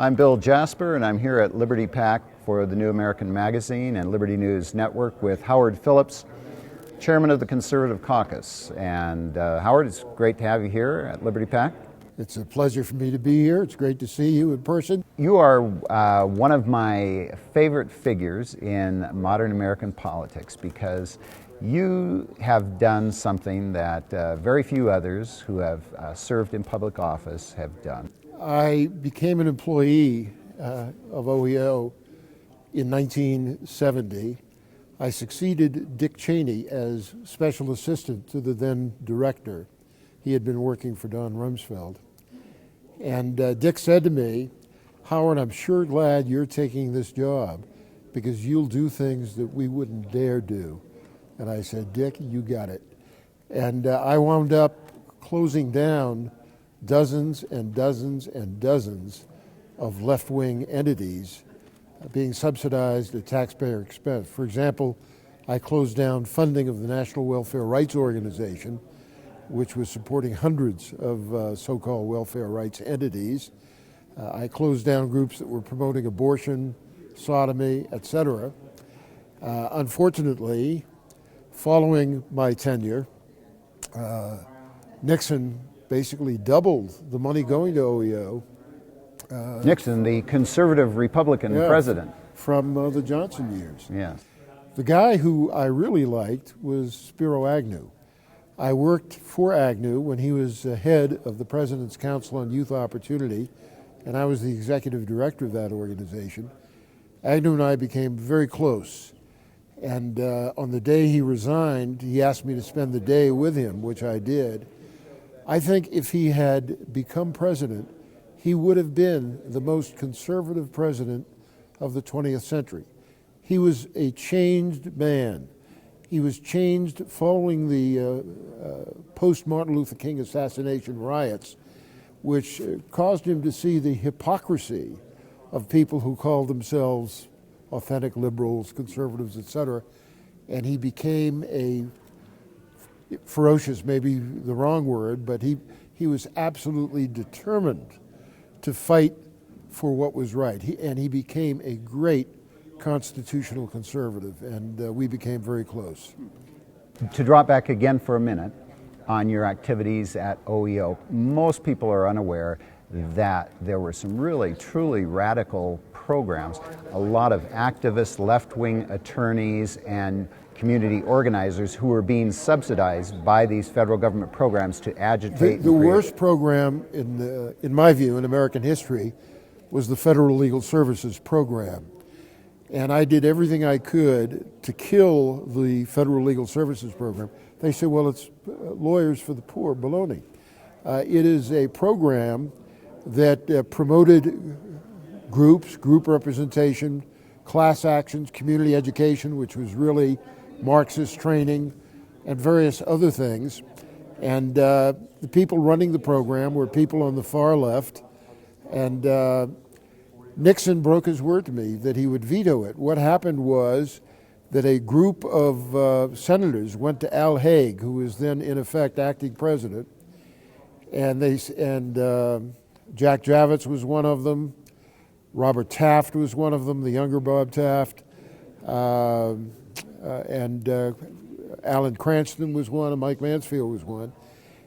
I'm Bill Jasper, and I'm here at LPAC for the New American Magazine and Liberty News Network with Howard Phillips, Chairman of the Conservative Caucus. And Howard, it's great to have you here at LPAC. It's a pleasure for me to be here. It's great to see you in person. You are one of my favorite figures in modern American politics because you have done something that very few others who have served in public office have done. I became an employee of OEO in 1970. I succeeded Dick Cheney as special assistant to the then director. He had been working for Don Rumsfeld. And Dick said to me, "Howard, I'm sure glad you're taking this job because you'll do things that we wouldn't dare do." And I said, "Dick, you got it." And I wound up closing down dozens and dozens and dozens of left-wing entities being subsidized at taxpayer expense. For example, I closed down funding of the National Welfare Rights Organization, which was supporting hundreds of so-called welfare rights entities. I closed down groups that were promoting abortion, sodomy, etc. Unfortunately, following my tenure, Nixon basically doubled the money going to OEO. Nixon, the conservative Republican president. From the Johnson years. Yes. The guy who I really liked was Spiro Agnew. I worked for Agnew when he was head of the President's Council on Youth Opportunity, and I was the executive director of that organization. Agnew and I became very close. And on the day he resigned, he asked me to spend the day with him, which I did. I think if he had become president, he would have been the most conservative president of the 20th century. He was a changed man. He was changed following the post-Martin Luther King assassination riots, which caused him to see the hypocrisy of people who called themselves authentic liberals, conservatives, etc. And he became a ferocious, maybe the wrong word, but he was absolutely determined to fight for what was right. And he became a great constitutional conservative, and we became very close. To drop back again for a minute on your activities at OEO, most people are unaware that there were some really, truly radical programs. A lot of activists, left-wing attorneys, and community organizers who were being subsidized by these federal government programs to agitate. The worst program, in my view, in American history, was the Federal Legal Services Program. And I did everything I could to kill the Federal Legal Services Program. They said, well, it's lawyers for the poor, baloney. It is a program that promoted groups, group representation, class actions, community education, which was really Marxist training, and various other things. And the people running the program were people on the far left. And Nixon broke his word to me that he would veto it. What happened was that a group of senators went to Al Haig, who was then in effect acting president, and Jack Javits was one of them, Robert Taft was one of them, the younger Bob Taft, and Alan Cranston was one, and Mike Mansfield was one.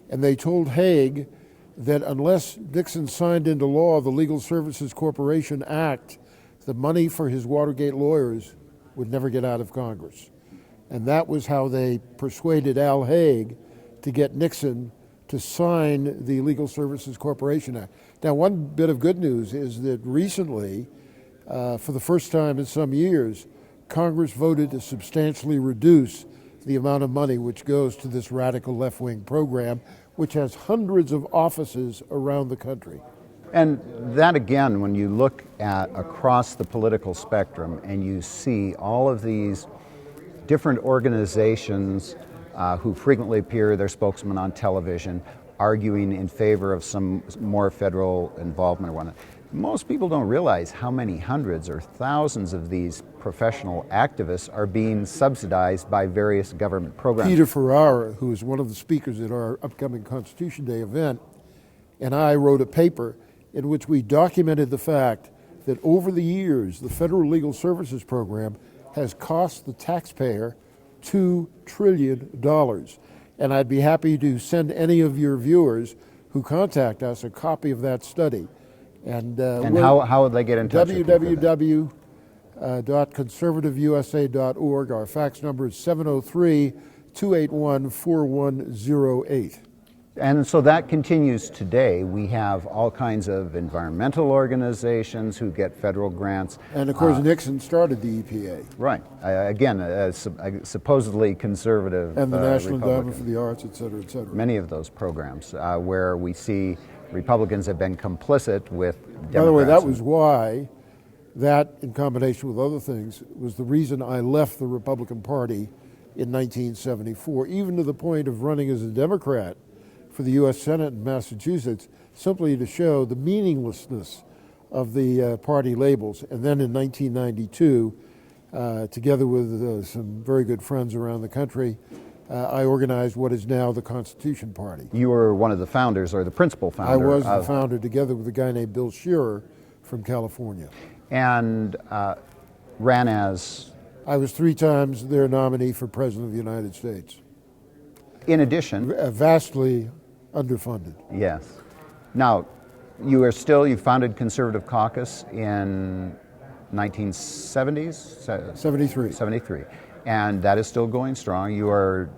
And they told Haig that unless Nixon signed into law the Legal Services Corporation Act, the money for his Watergate lawyers would never get out of Congress. And that was how they persuaded Al Haig to get Nixon to sign the Legal Services Corporation Act. Now, one bit of good news is that recently, for the first time in some years, Congress voted to substantially reduce the amount of money which goes to this radical left-wing program, which has hundreds of offices around the country. And that, again, when you look at across the political spectrum and you see all of these different organizations who frequently appear, their spokesman on television, arguing in favor of some more federal involvement or whatnot. Most people don't realize how many hundreds or thousands of these professional activists are being subsidized by various government programs. Peter Ferrara, who is one of the speakers at our upcoming Constitution Day event, and I wrote a paper in which we documented the fact that over the years, the Federal Legal Services Program has cost the taxpayer $2 trillion. And I'd be happy to send any of your viewers who contact us a copy of that study. And how would they get in touch with you? www.conservativeusa.org. Our fax number is 703-281-4108. And so that continues today. We have all kinds of environmental organizations who get federal grants. And of course, Nixon started the EPA. Right. Again, supposedly conservative and the National Republican. Endowment for the Arts, et cetera, et cetera. Many of those programs where we see Republicans have been complicit with Democrats. By the way, that was why that, in combination with other things, was the reason I left the Republican Party in 1974, even to the point of running as a Democrat for the U.S. Senate in Massachusetts, simply to show the meaninglessness of the party labels. And then in 1992, together with some very good friends around the country, I organized what is now the Constitution Party. You were one of the founders, or the principal founder. I was the founder, together with a guy named Bill Shearer from California. And ran as? I was 3 times their nominee for President of the United States. In addition? Vastly underfunded. Yes. Now, you founded Conservative Caucus in 1970s? 73. 73. And that is still going strong. You are,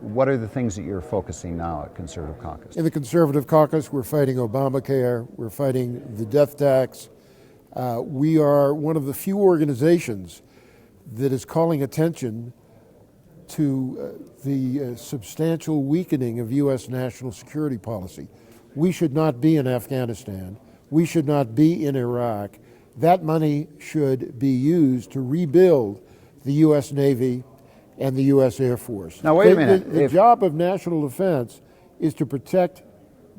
what are the things that you're focusing now at Conservative Caucus? In the Conservative Caucus, we're fighting Obamacare, we're fighting the death tax. We are one of the few organizations that is calling attention to the substantial weakening of U.S. national security policy. We should not be in Afghanistan. We should not be in Iraq. That money should be used to rebuild the U.S. Navy and the U.S. Air Force. Now, wait a minute. The job of national defense is to protect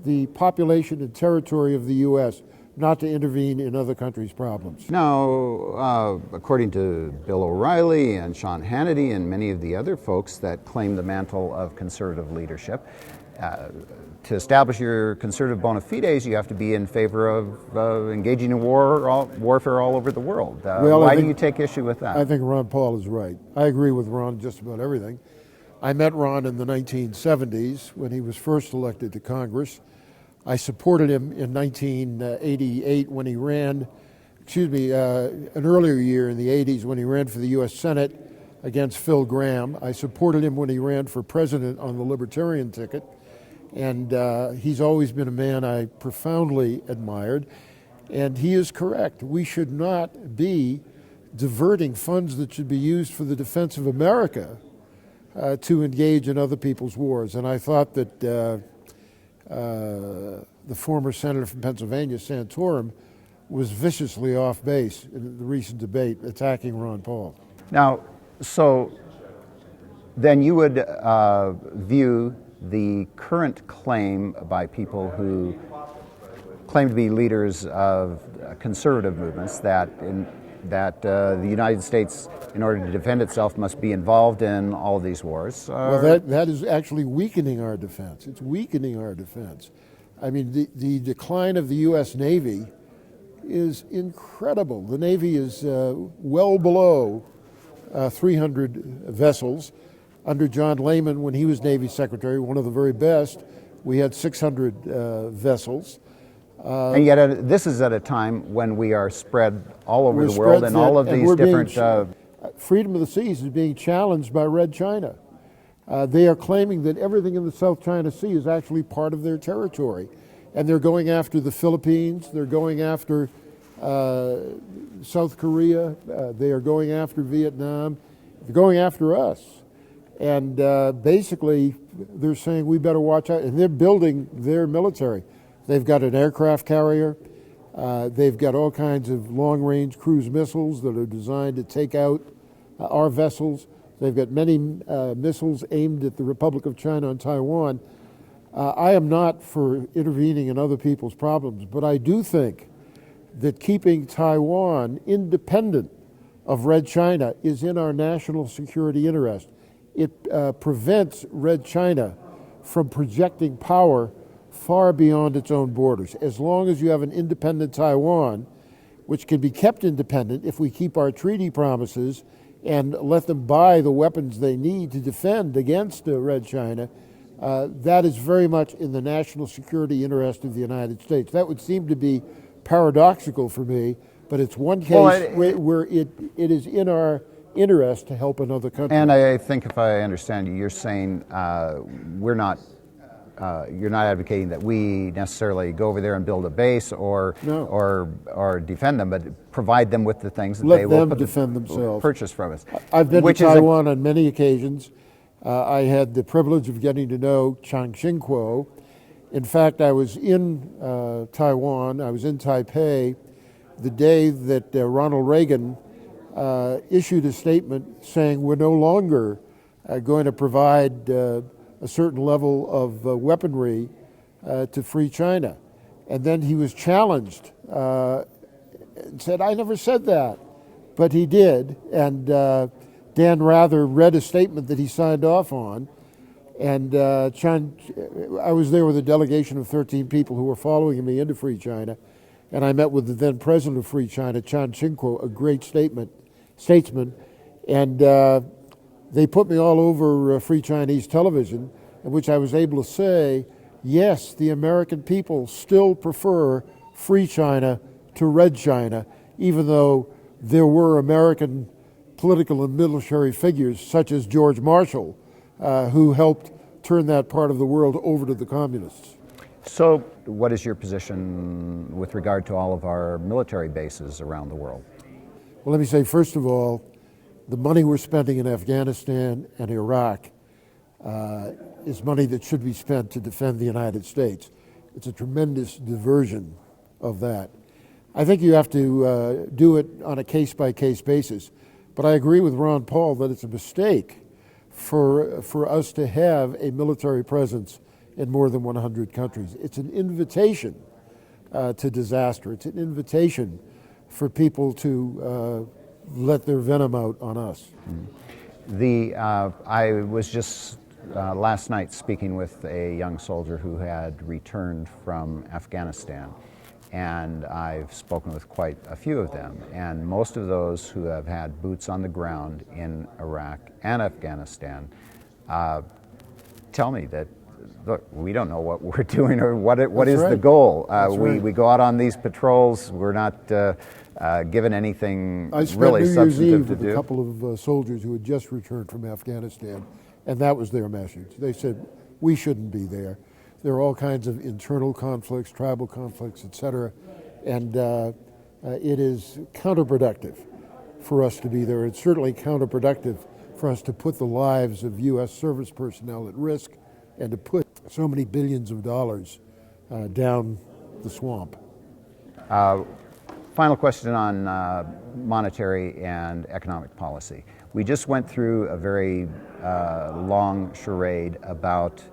the population and territory of the U.S., not to intervene in other countries' problems. Now, according to Bill O'Reilly and Sean Hannity and many of the other folks that claim the mantle of conservative leadership, to establish your conservative bona fides, you have to be in favor of engaging in warfare all over the world. Why do you take issue with that? I think Ron Paul is right. I agree with Ron just about everything. I met Ron in the 1970s when he was first elected to Congress. I supported him in 1988 when he ran, an earlier year in the 80s when he ran for the U.S. Senate against Phil Gramm. I supported him when he ran for president on the Libertarian ticket. And he's always been a man I profoundly admired. And he is correct. We should not be diverting funds that should be used for the defense of America to engage in other people's wars. And I thought that the former senator from Pennsylvania, Santorum, was viciously off base in the recent debate attacking Ron Paul. Now, so then you would view the current claim by people who claim to be leaders of conservative movements that the United States, in order to defend itself, must be involved in all of these wars. Well, that is actually weakening our defense. It's weakening our defense. I mean, the decline of the U.S. Navy is incredible. The Navy is well below 300 vessels. Under John Lehman, when he was Navy Secretary, one of the very best, we had 600 vessels. And yet this is at a time when we are spread all over the world and all of these different... freedom of the seas is being challenged by Red China. They are claiming that everything in the South China Sea is actually part of their territory. And they're going after the Philippines, they're going after South Korea, they are going after Vietnam, they're going after us. And basically, they're saying we better watch out, and they're building their military. They've got an aircraft carrier. They've got all kinds of long-range cruise missiles that are designed to take out our vessels. They've got many missiles aimed at the Republic of China and Taiwan. I am not for intervening in other people's problems, but I do think that keeping Taiwan independent of Red China is in our national security interest. It prevents Red China from projecting power far beyond its own borders. As long as you have an independent Taiwan, which can be kept independent if we keep our treaty promises and let them buy the weapons they need to defend against Red China, that is very much in the national security interest of the United States. That would seem to be paradoxical for me, but it's one case where it is in our interest to help another country. And I think if I understand you, you're saying you're not advocating that we necessarily go over there and build a base or defend them, but provide them with the things that they will defend themselves. Purchase from us. I've been to Taiwan on many occasions. I had the privilege of getting to know Chiang Ching-kuo. In fact, I was in Taiwan, I was in Taipei the day that Ronald Reagan issued a statement saying we're no longer going to provide a certain level of weaponry to free China. And then he was challenged and said, I never said that. But he did, and Dan Rather read a statement that he signed off on, and I was there with a delegation of 13 people who were following me into Free China, and I met with the then president of Free China, Chiang Ching-kuo, a great statesman, and they put me all over Free Chinese television, in which I was able to say, yes, the American people still prefer Free China to Red China, even though there were American political and military figures such as George Marshall who helped turn that part of the world over to the communists. So what is your position with regard to all of our military bases around the world? Well, let me say, first of all, the money we're spending in Afghanistan and Iraq is money that should be spent to defend the United States. It's a tremendous diversion of that. I think you have to do it on a case-by-case basis. But I agree with Ron Paul that it's a mistake for us to have a military presence in more than 100 countries. It's an invitation to disaster. It's an invitation for people to let their venom out on us. I was just last night speaking with a young soldier who had returned from Afghanistan. And I've spoken with quite a few of them, and most of those who have had boots on the ground in Iraq and Afghanistan tell me that, look, we don't know what we're doing or what is the goal. We go out on these patrols, we're not given anything really substantive to do. I spent New Year's Eve with a couple of soldiers who had just returned from Afghanistan, and that was their message. They said, we shouldn't be there. There are all kinds of internal conflicts, tribal conflicts, etc., and it is counterproductive for us to be there. It's certainly counterproductive for us to put the lives of U.S. service personnel at risk and to put so many billions of dollars down the swamp. Final question on monetary and economic policy. We just went through a very long charade about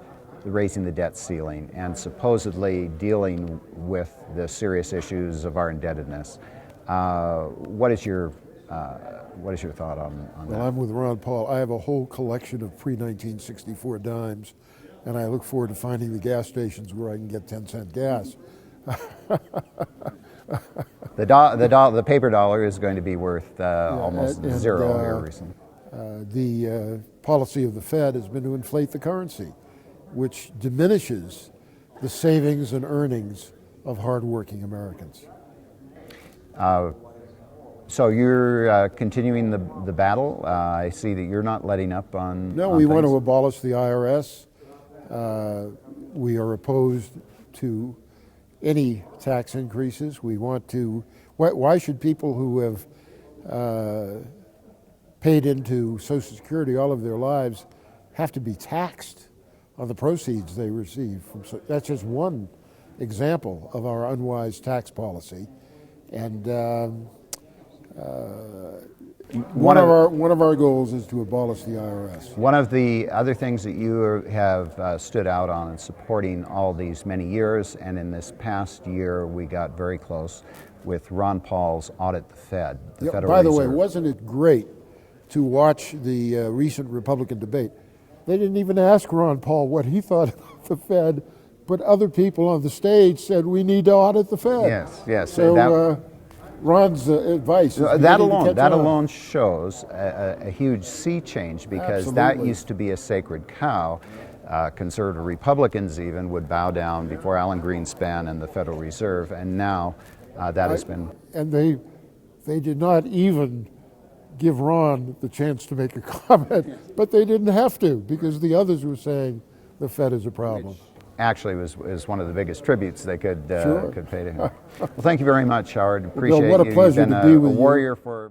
raising the debt ceiling and supposedly dealing with the serious issues of our indebtedness. What is your thought on that? Well, I'm with Ron Paul. I have a whole collection of pre-1964 dimes, and I look forward to finding the gas stations where I can get 10-cent gas. The paper dollar is going to be worth almost zero here recently. The policy of the Fed has been to inflate the currency, which diminishes the savings and earnings of hardworking Americans. So you're continuing the battle. I see that you're not letting up on. No, we want to abolish the IRS. We are opposed to any tax increases. We want to. Why should people who have paid into Social Security all of their lives have to be taxed on the proceeds they receive from? That's just one example of our unwise tax policy, and one of our goals is to abolish the IRS. One of the other things that you have stood out on in supporting all these many years, and in this past year we got very close with Ron Paul's Audit the Fed, the Federal By the Reserve. way, wasn't it great to watch the recent Republican debate? They didn't even ask Ron Paul what he thought of the Fed but other people on the stage said we need to audit the Fed. Yes, yes. So Ron's advice is that alone shows a huge sea change, because that Absolutely. used to be a sacred cow. Conservative Republicans even would bow down before Alan Greenspan and the Federal Reserve, and now that has been. And they did not even give Ron the chance to make a comment, but they didn't have to, because the others were saying the Fed is a problem. Actually was one of the biggest tributes they could Sure. pay to him. Well, thank you very much, Howard. Bill, Appreciate what a you. pleasure You've been to be a with you. warrior for